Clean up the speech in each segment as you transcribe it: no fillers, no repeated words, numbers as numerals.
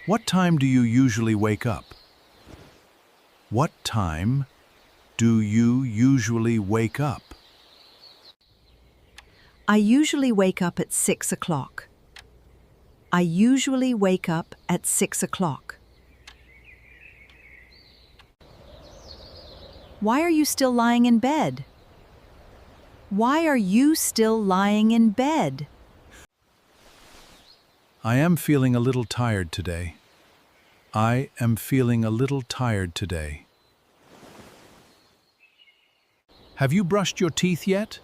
What time do you usually wake up? What time do you usually wake up? I usually wake up at 6 o'clock. I usually wake up at 6 o'clock. Why are you still lying in bed? Why are you still lying in bed? I am feeling a little tired today. I am feeling a little tired today. Have you brushed your teeth yet?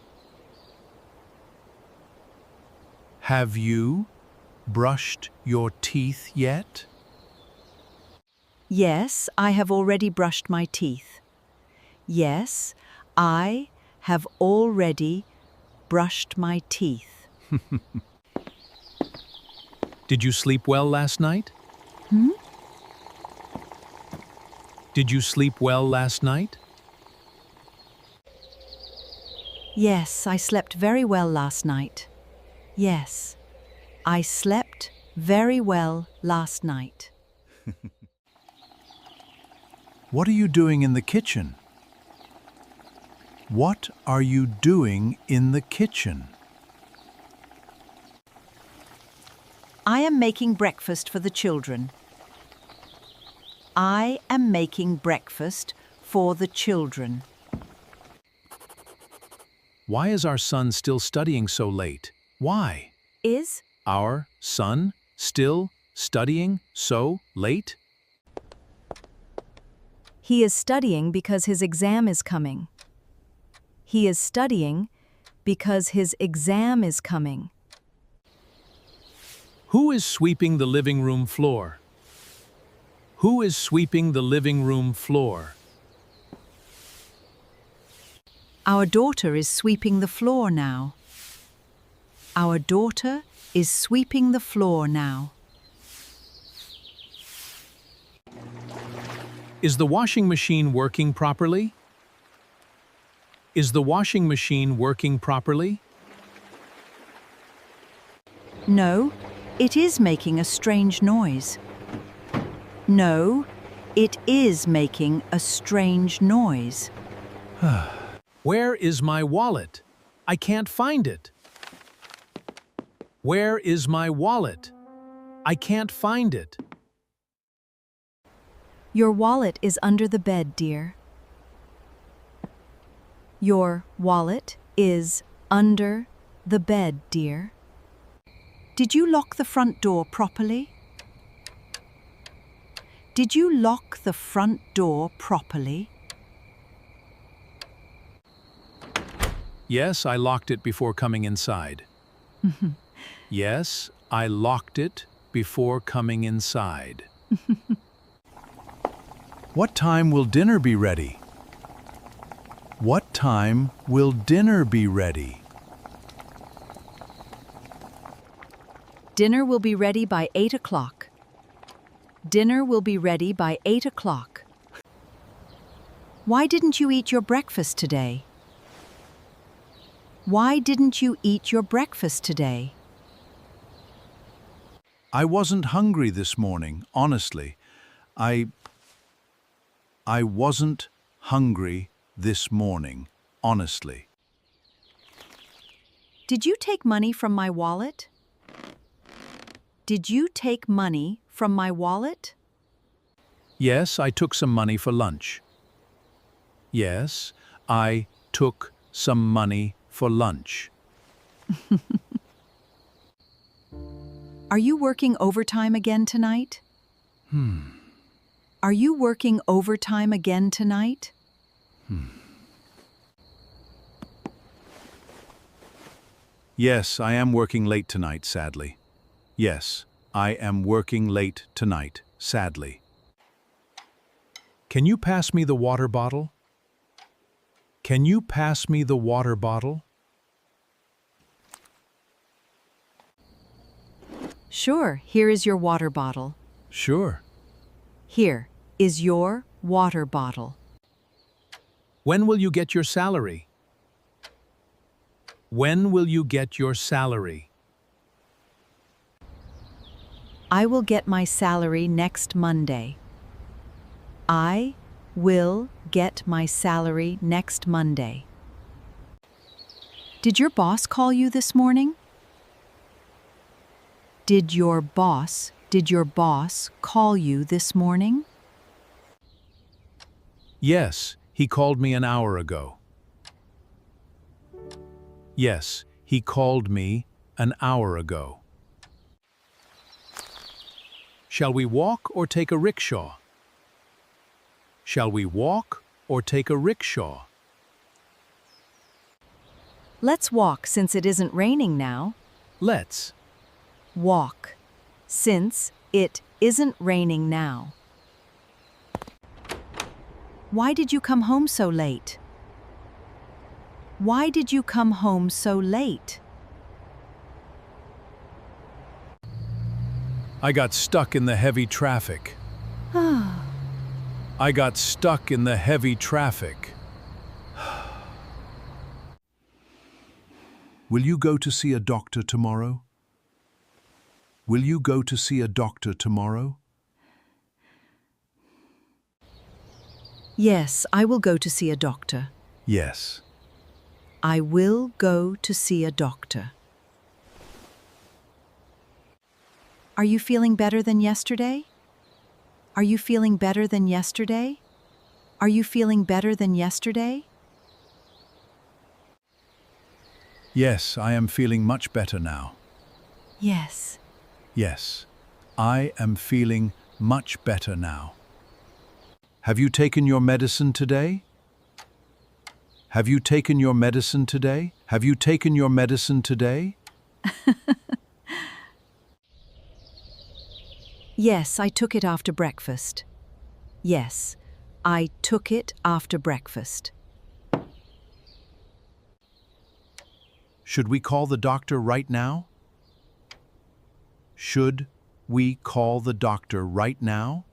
Have you brushed your teeth yet? Yes, I have already brushed my teeth. Yes, I have already brushed my teeth. Did you sleep well last night? Did you sleep well last night? Yes, I slept very well last night. Yes, I slept very well last night. What are you doing in the kitchen? What are you doing in the kitchen? I am making breakfast for the children. I am making breakfast for the children. Why is our son still studying so late? Why? Is Our son still studying so late? he is studying because his exam is coming. He is studying because his exam is coming. Who is sweeping the living room floor? Who is sweeping the living room floor? Our daughter is sweeping the floor now. Our daughter is sweeping the floor now. Is the washing machine working properly? Is the washing machine working properly? No, it is making a strange noise. No, it is making a strange noise. Where is my wallet? I can't find it. Where is my wallet? I can't find it. Your wallet is under the bed, dear. Your wallet is under the bed, dear. Did you lock the front door properly? Did you lock the front door properly? Yes, I locked it before coming inside. Yes, I locked it before coming inside. What time will dinner be ready? What time will dinner be ready? Dinner will be ready by 8 o'clock. Dinner will be ready by 8 o'clock. Why didn't you eat your breakfast today? Why didn't you eat your breakfast today? I wasn't hungry this morning, honestly. I wasn't hungry this morning, honestly. Did you take money from my wallet? Did you take money from my wallet? Yes, I took some money for lunch. Yes, I took some money for lunch. Are you working overtime again tonight? Are you working overtime again tonight? Yes, I am working late tonight, sadly. Yes, I am working late tonight, sadly. Can you pass me the water bottle? Can you pass me the water bottle? Sure, here is your water bottle. Sure. Here is your water bottle. When will you get your salary? When will you get your salary? I will get my salary next Monday. I will get my salary next Monday. Did your boss call you this morning? Did your boss call you this morning? Yes, he called me an hour ago. Yes, he called me an hour ago. Shall we walk or take a rickshaw? Shall we walk or take a rickshaw? Let's walk since it isn't raining now. Let's. Walk, since it isn't raining now. Why did you come home so late? Why did you come home so late? I got stuck in the heavy traffic. I got stuck in the heavy traffic. Will you go to see a doctor tomorrow? Will you go to see a doctor tomorrow? Yes, I will go to see a doctor. Yes. I will go to see a doctor. Are you feeling better than yesterday? Are you feeling better than yesterday? Are you feeling better than yesterday? Yes, I am feeling much better now. Yes. Yes, I am feeling much better now. Have you taken your medicine today? Have you taken your medicine today? Have you taken your medicine today? Yes, I took it after breakfast. Yes, I took it after breakfast. Should we call the doctor right now? Should we call the doctor right now?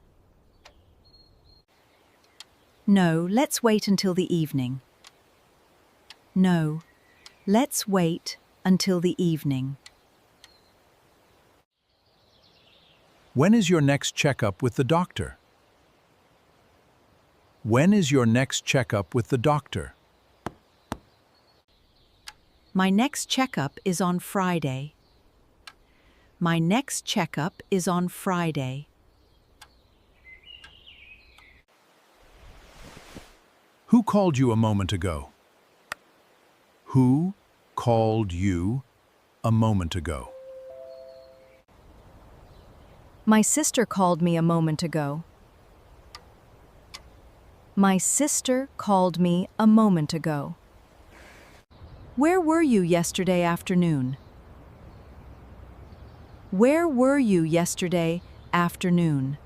No, let's wait until the evening. No, let's wait until the evening. When is your next checkup with the doctor? When is your next checkup with the doctor? My next checkup is on Friday. My next checkup is on Friday. Who called you a moment ago? Who called you a moment ago? My sister called me a moment ago. My sister called me a moment ago. Where were you yesterday afternoon? Where were you yesterday afternoon?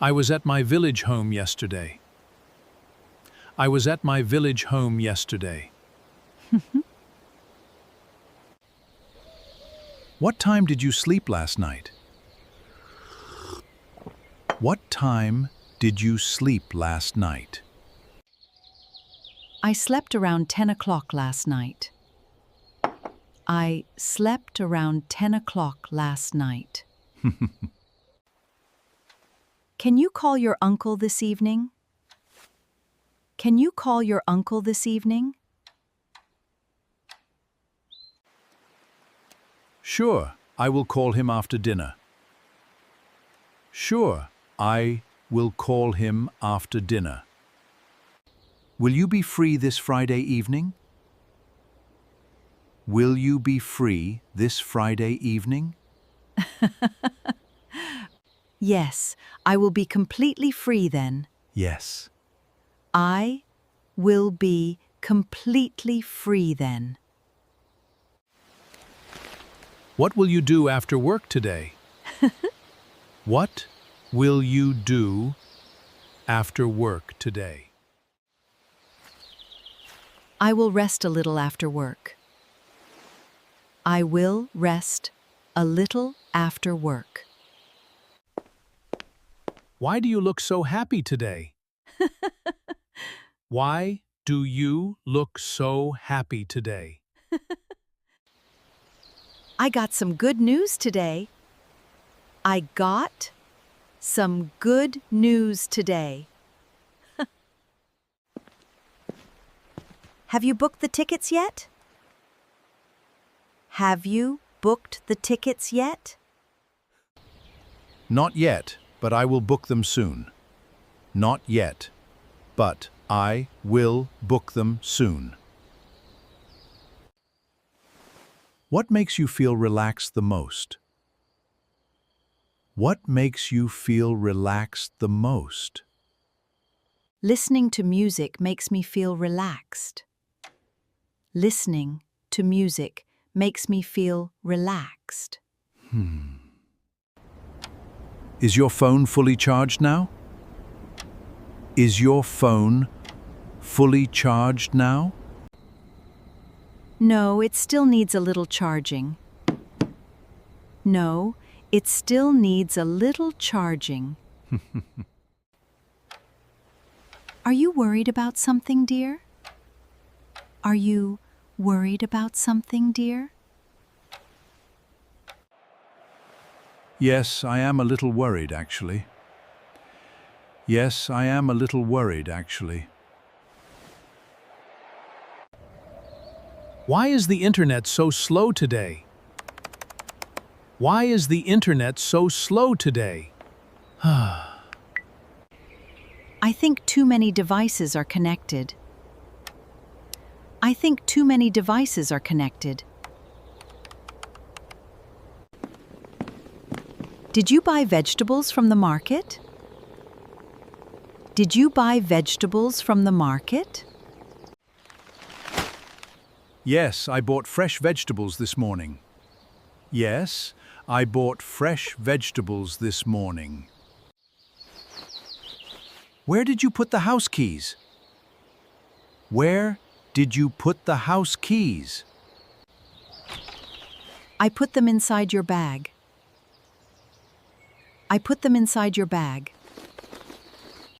I was at my village home yesterday. I was at my village home yesterday. What time did you sleep last night? What time did you sleep last night? I slept around 10 o'clock last night. I slept around 10 o'clock last night. Can you call your uncle this evening? Can you call your uncle this evening? Sure, I will call him after dinner. Sure, I will call him after dinner. Will you be free this Friday evening? Will you be free this Friday evening? Yes, I will be completely free then. Yes. I will be completely free then. What will you do after work today? What will you do after work today? I will rest a little after work. I will rest a little after work. Why do you look so happy today? Why do you look so happy today? I got some good news today. I got some good news today. Have you booked the tickets yet? Have you booked the tickets yet? Not yet, but I will book them soon. Not yet, but I will book them soon. What makes you feel relaxed the most? What makes you feel relaxed the most? Listening to music makes me feel relaxed. Listening to music makes me feel relaxed. Is your phone fully charged now? Is your phone fully charged now? No, it still needs a little charging. No, it still needs a little charging. Are you worried about something, dear? Are you worried about something, dear? Yes, I am a little worried, actually. Yes, I am a little worried, actually. Why is the internet so slow today? Why is the internet so slow today? I think too many devices are connected. I think too many devices are connected. Did you buy vegetables from the market? Did you buy vegetables from the market? Yes, I bought fresh vegetables this morning. Yes, I bought fresh vegetables this morning. Where did you put the house keys? Where did you put the house keys? I put them inside your bag. I put them inside your bag.